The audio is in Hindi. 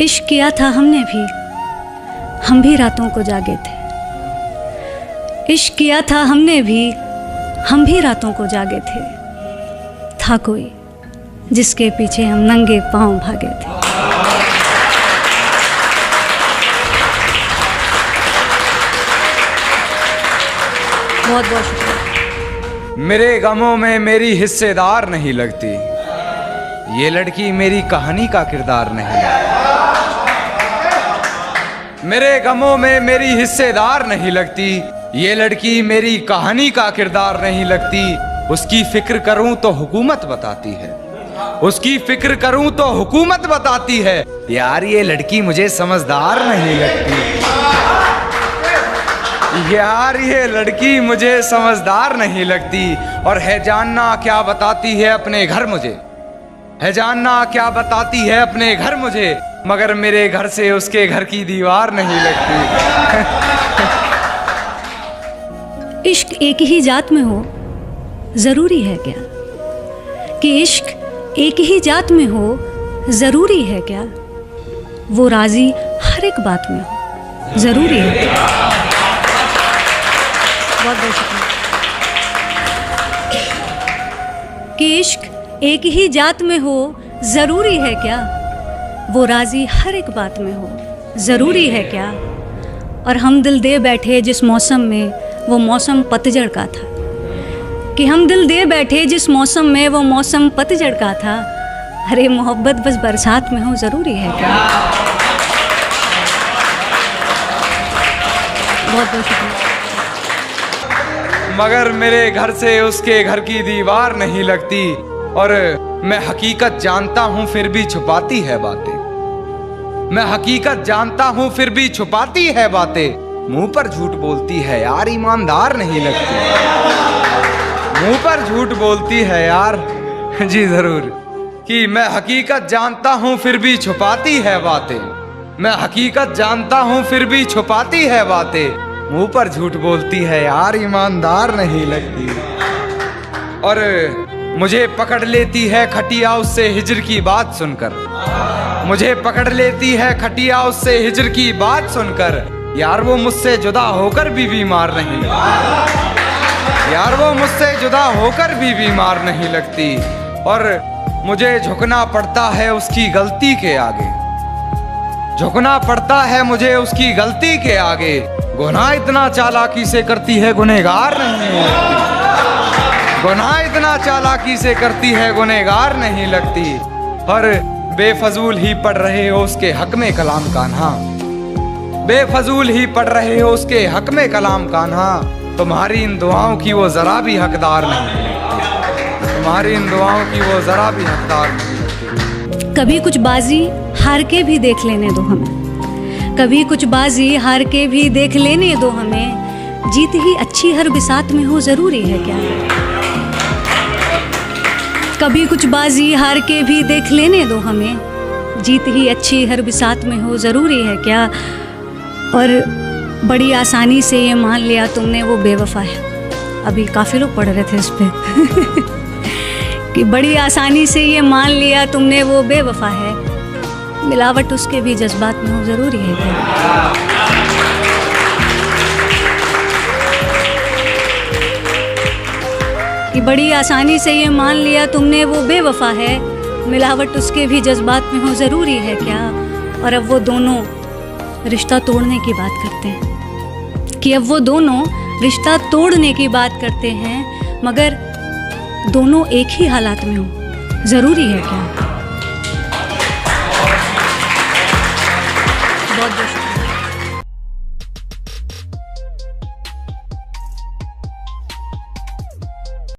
इश्क किया था हमने भी, हम भी रातों को जागे थे। इश्क किया था हमने भी, हम भी रातों को जागे थे। था कोई जिसके पीछे हम नंगे पांव भागे थे। बहुत बहुत शुक्रिया। मेरे गमों में मेरी हिस्सेदार नहीं लगती, ये लड़की मेरी कहानी का किरदार नहीं लगती। मेरे गमों में मेरी हिस्सेदार नहीं लगती, ये लड़की मेरी कहानी का किरदार नहीं लगती। उसकी फिक्र करूं तो हुकूमत बताती है, उसकी फिक्र करूं तो हुकूमत बताती है। यार ये लड़की मुझे समझदार नहीं लगती, यार ये लड़की मुझे समझदार नहीं लगती। और है जानना क्या बताती है अपने घर मुझे, है जानना क्या बताती है अपने घर मुझे, मगर मेरे घर से उसके घर की दीवार नहीं लगती। इश्क एक ही जात में हो जरूरी है क्या? कि इश्क एक ही जात में हो जरूरी है क्या? वो राजी हर एक बात में हो जरूरी है क्या? बहुत बहुत शुक्रिया। कि इश्क एक ही जात में हो जरूरी है क्या? वो राजी हर एक बात में हो जरूरी है क्या? और हम दिल दे बैठे जिस मौसम में, वो मौसम पतझड़ का था। कि हम दिल दे बैठे जिस मौसम में, वो मौसम पतझड़ का था। अरे मोहब्बत बस बरसात में हो जरूरी है क्या? बहुत बहुत शुक्रिया। मगर मेरे घर से उसके घर की दीवार नहीं लगती। और मैं हकीकत जानता हूं फिर भी छुपाती है बातें, मैं हकीकत जानता हूं फिर भी छुपाती है बातें। मुंह पर झूठ बोलती है यार, ईमानदार नहीं लगती। मुंह पर झूठ बोलती है यार, जी जरूर। कि मैं हकीकत जानता हूं फिर भी छुपाती है बातें, मैं हकीकत जानता हूं फिर भी छुपाती है बातें। मुंह पर झूठ बोलती है यार, ईमानदार नहीं लगती। और मुझे पकड़ लेती है खटिया उससे हिजर की बात सुनकर, मुझे पकड़ लेती है खटिया उससे हिजर की बात सुनकर। यार वो मुझसे जुदा होकर भी बीमार नहीं लगती, यार वो मुझसे जुदा होकर भी बीमार नहीं लगती। और मुझे झुकना पड़ता है उसकी गलती के आगे, झुकना पड़ता है मुझे उसकी गलती के आगे। गुनाह इतना चालाकी से करती है गुनहगार नहीं लगती, गुनाह इतना चालाकी से करती है गुनहगार नहीं लगती। और बेफजूल ही पढ़ रहे हो उसके हक में कलाम कान्हा, बेफजूल ही पढ़ रहे हो उसके हक में कलाम कान्हा। तुम्हारी इन दुआओं की वो जरा भी हकदार नहीं लगती, तुम्हारी इन दुआओं की वो जरा भी हकदार नहीं लगती। कभी कुछ बाजी हार के भी देख लेने दो हमें, कभी कुछ बाजी हार के भी देख लेने दो हमें। जीत ही अच्छी हर बिसात में हो जरूरी है क्या? कभी कुछ बाजी हार के भी देख लेने दो हमें, जीत ही अच्छी हर बिसात में हो जरूरी है क्या? और बड़ी आसानी से ये मान लिया तुमने वो बेवफा है। अभी काफ़ी लोग पढ़ रहे थे इस पे कि बड़ी आसानी से ये मान लिया तुमने वो बेवफा है। मिलावट उसके भी जज्बात में हो जरूरी है क्या? कि बड़ी आसानी से ये मान लिया तुमने वो बेवफा है, मिलावट उसके भी जज्बात में हो ज़रूरी है क्या? और अब वो दोनों रिश्ता तोड़ने की बात करते हैं, कि अब वो दोनों रिश्ता तोड़ने की बात करते हैं, मगर दोनों एक ही हालात में हो ज़रूरी है क्या? बहुत बहुत